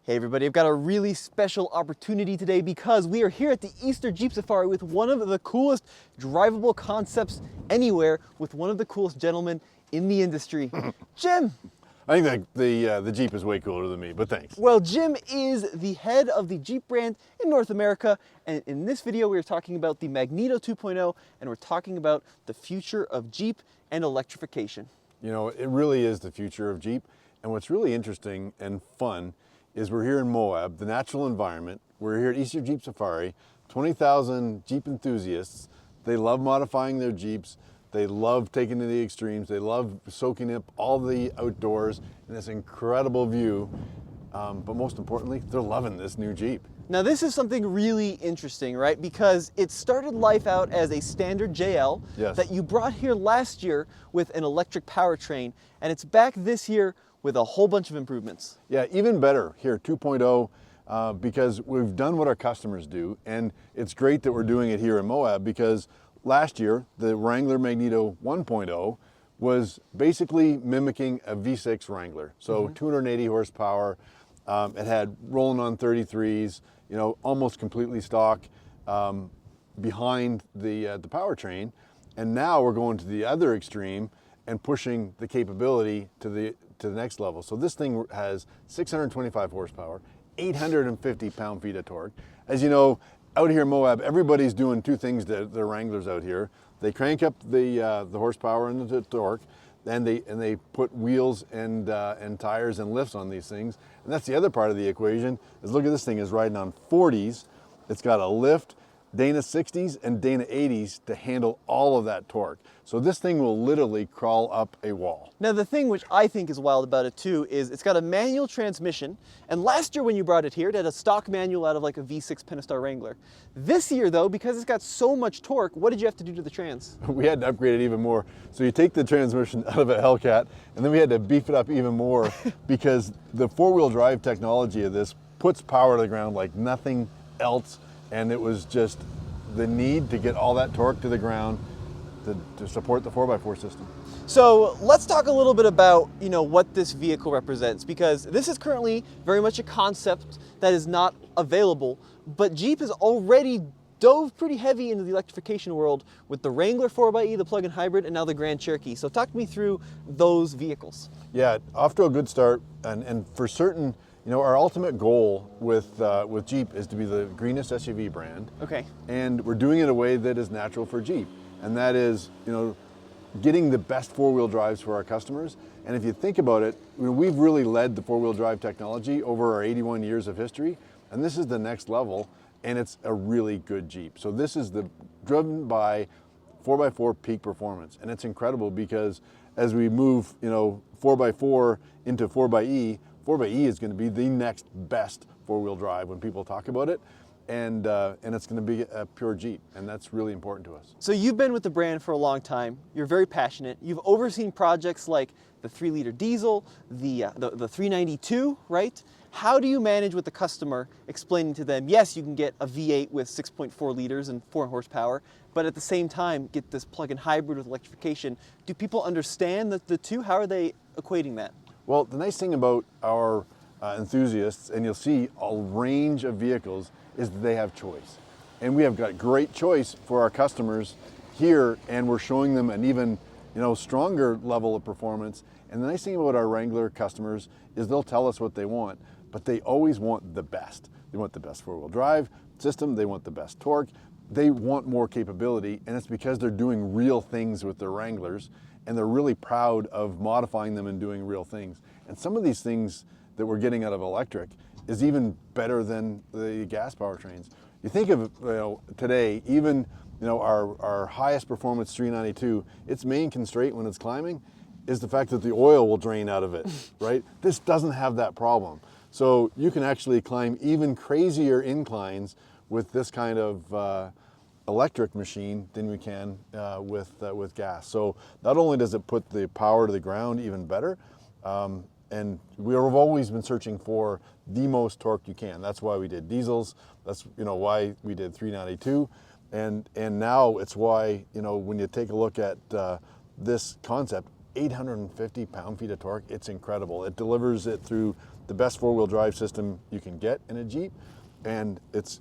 Hey everybody, I've got a really special opportunity today because we are here at the Easter Jeep Safari with one of the coolest drivable concepts anywhere with one of the coolest gentlemen in the industry, Jim. I think the Jeep is way cooler than me, but thanks. Well, Jim is the head of the Jeep brand in North America, and in this video we are talking about the Magneto 2.0, and we're talking about the future of Jeep and electrification. You know, it really is the future of Jeep, and what's really interesting and fun is we're here in Moab, the natural environment. We're here at Easter Jeep Safari, 20,000 Jeep enthusiasts. They love modifying their Jeeps. They love taking to the extremes. They love soaking up all the outdoors in this incredible view. But most importantly, they're loving this new Jeep. Now this is something really interesting, right? Because it started life out as a standard JL that you brought here last year with an electric powertrain, and it's back this year with a whole bunch of improvements. Yeah, even better here, 2.0, because we've done what our customers do, and it's great that we're doing it here in Moab because last year, the Wrangler Magneto 1.0 was basically mimicking a V6 Wrangler. So 280 horsepower, it had rolling on 33s, you know, almost completely stock behind the powertrain. And now we're going to the other extreme and pushing the capability to the next level. So this thing has 625 horsepower, 850 pound-feet of torque. As you know, out here in Moab, everybody's doing two things to their Wranglers out here. They crank up the horsepower and the torque, and they put wheels and tires and lifts on these things. And that's the other part of the equation, is look at this thing is riding on 40s. It's got a lift, Dana 60s and Dana 80s to handle all of that torque. So this thing will literally crawl up a wall. Now the thing which I think is wild about it too is it's got a manual transmission, and last year when you brought it here it had a stock manual out of like a V6 Pentastar Wrangler. This year though, because it's got so much torque, what did you have to do to the trans? We had to upgrade it even more. So you take the transmission out of a Hellcat and then we had to beef it up even more because the four-wheel drive technology of this puts power to the ground like nothing else. And it was just the need to get all that torque to the ground to support the 4x4 system. So let's talk a little bit about, you know, what this vehicle represents, because this is currently very much a concept that is not available, but Jeep has already dove pretty heavy into the electrification world with the Wrangler 4xe, the plug-in hybrid, and now the Grand Cherokee. So talk me through those vehicles. Yeah, off to a good start, and for certain, you know, our ultimate goal with Jeep is to be the greenest SUV brand. Okay. And we're doing it in a way that is natural for Jeep. And that is, you know, getting the best four-wheel drives for our customers. And if you think about it, we've really led the four-wheel drive technology over our 81 years of history. And this is the next level, and it's a really good Jeep. So this is driven by 4x4 peak performance. And it's incredible because as we move, you know, 4x4 into 4xe, 4xe is going to be the next best four-wheel drive when people talk about it, and it's going to be a pure Jeep, and that's really important to us. So you've been with the brand for a long time. You're very passionate. You've overseen projects like the 3-liter diesel, the 392, right? How do you manage with the customer, explaining to them, yes, you can get a V8 with 6.4 liters and 4 horsepower, but at the same time, get this plug-in hybrid with electrification? Do people understand the two? How are they equating that? Well, the nice thing about our enthusiasts, and you'll see a range of vehicles, is that they have choice. And we have got great choice for our customers here, and we're showing them an even, you know, stronger level of performance. And the nice thing about our Wrangler customers is they'll tell us what they want, but they always want the best. They want the best four-wheel drive system, they want the best torque, they want more capability, and it's because they're doing real things with their Wranglers, and they're really proud of modifying them and doing real things. And some of these things that we're getting out of electric is even better than the gas powertrains. You think of, you know, today, even, you know, our highest performance 392, its main constraint when it's climbing is the fact that the oil will drain out of it, right? This doesn't have that problem. So you can actually climb even crazier inclines with this kind of electric machine than we can with gas. So not only does it put the power to the ground even better, and we have always been searching for the most torque you can. That's why we did diesels. That's, you know, why we did 392, and now it's why, you know, when you take a look at this concept, 850 pound-feet of torque, it's incredible. It delivers it through the best four-wheel drive system you can get in a Jeep, and it's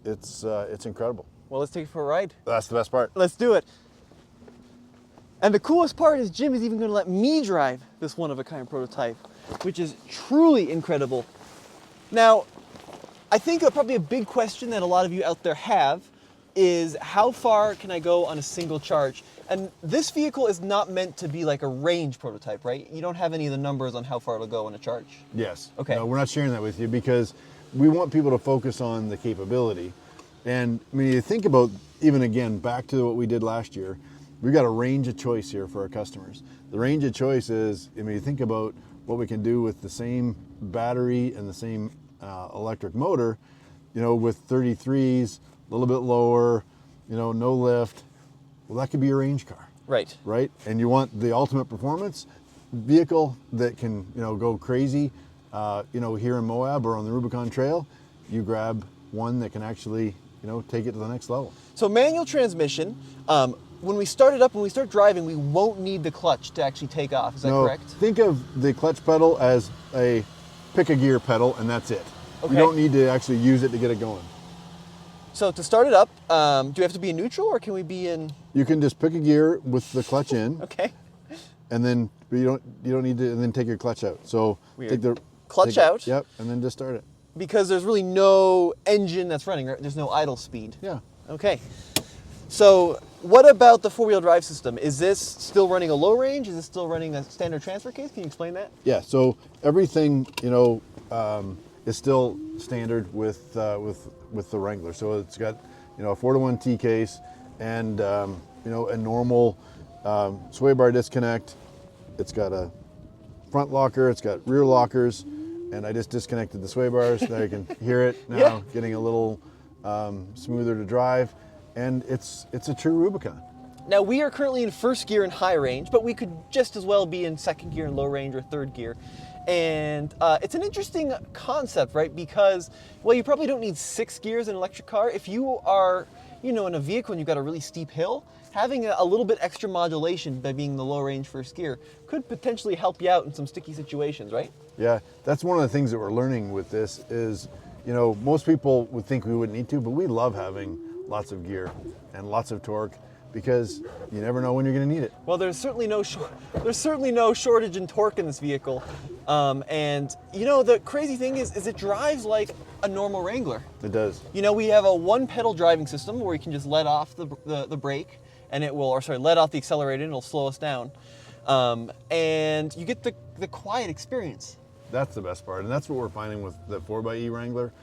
incredible. Well, let's take it for a ride. That's the best part. Let's do it. And the coolest part is Jim is even going to let me drive this one-of-a-kind prototype, which is truly incredible. Now, I think probably a big question that a lot of you out there have is how far can I go on a single charge? And this vehicle is not meant to be like a range prototype, right? You don't have any of the numbers on how far it'll go on a charge. Yes. Okay. No, we're not sharing that with you because we want people to focus on the capability. And I mean, you think about, even again, back to what we did last year, we've got a range of choice here for our customers. The range of choice is, I mean, you think about what we can do with the same battery and the same electric motor, you know, with 33s, a little bit lower, you know, no lift. Well, that could be a range car. Right. Right? And you want the ultimate performance vehicle that can, you know, go crazy, you know, here in Moab or on the Rubicon Trail. You grab one that can actually, you know, take it to the next level. So manual transmission, when we start it up, when we start driving, we won't need the clutch to actually take off. Is that correct? Think of the clutch pedal as a pick a gear pedal, and that's it. Okay. You don't need to actually use it to get it going. So to start it up, do we have to be in neutral or can we be in? You can just pick a gear with the clutch in. Okay. And then you don't need to, and then take your clutch out. So Weird. take the Clutch out? Yep, and then just start it. Because there's really no engine that's running, right? There's no idle speed. Yeah. Okay. So what about the four-wheel drive system? Is this still running a low range? Is this still running a standard transfer case? Can you explain that? Yeah. So everything, you know, is still standard with the Wrangler. So it's got, you know, a 4-to-1 T case and you know, a normal sway bar disconnect. It's got a front locker. It's got rear lockers, and I just disconnected the sway bars. Now you can hear it now, Yeah. getting a little smoother to drive, and it's a true Rubicon. Now we are currently in first gear in high range, but we could just as well be in second gear in low range or third gear. And it's an interesting concept, right? Because, well, you probably don't need 6 gears in an electric car. If you are, you know, in a vehicle and you've got a really steep hill, having a little bit extra modulation by being the low range first gear could potentially help you out in some sticky situations, right? Yeah, that's one of the things that we're learning with this is, you know, most people would think we wouldn't need to, but we love having lots of gear and lots of torque because you never know when you're going to need it. Well, there's certainly no shortage in torque in this vehicle, and you know the crazy thing is it drives like a normal Wrangler. It does. You know, we have a one-pedal driving system where you can just let off the brake, and it will, or sorry, let off the accelerator, and it'll slow us down, and you get the quiet experience. That's the best part, and that's what we're finding with the 4xe Wrangler,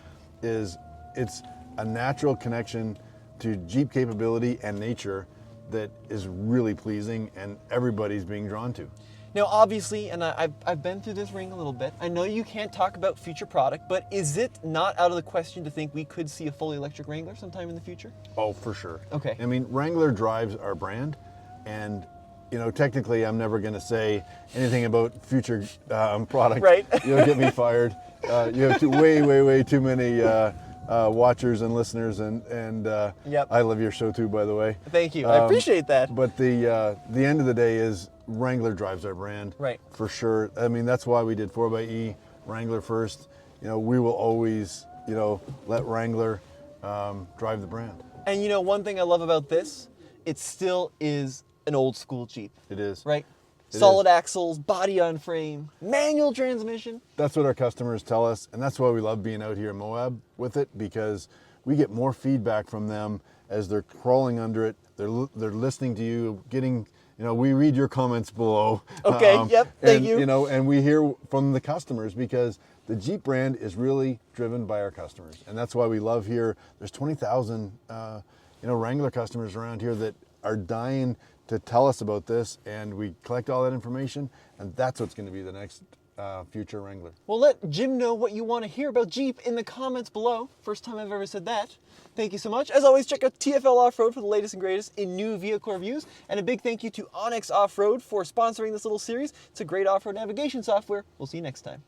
is it's a natural connection to Jeep capability and nature that is really pleasing and everybody's being drawn to. Now, obviously, and I've been through this ring a little bit, I know you can't talk about future product, but is it not out of the question to think we could see a fully electric Wrangler sometime in the future? Oh, for sure. Okay. I mean, Wrangler drives our brand, and you know, technically I'm never gonna say anything about future product. Right. You'll get me fired. You have way too many watchers and listeners, and Yep. I love your show too, by the way. Thank you, I appreciate that. But the end of the day is Wrangler drives our brand, Right. For sure. I mean, that's why we did 4xe Wrangler first. You know, we will always, you know, let Wrangler drive the brand. And you know, one thing I love about this, it still is an old school Jeep. It is. Right? It Solid is. axles, body on frame, manual transmission. That's what our customers tell us, and that's why we love being out here in Moab with it, because we get more feedback from them as they're crawling under it. They're listening to you, getting, you know, we read your comments below. Okay, yep, thank and, you. You know, and we hear from the customers because the Jeep brand is really driven by our customers, and that's why we love here. There's 20,000, you know, Wrangler customers around here that are dying to tell us about this, and we collect all that information, and that's what's going to be the next future Wrangler. Well, let Jim know what you want to hear about Jeep in the comments below. First time I've ever said that. Thank you so much. As always, check out TFL Off-Road for the latest and greatest in new vehicle reviews, and a big thank you to Onyx Off-Road for sponsoring this little series. It's a great off-road navigation software. We'll see you next time.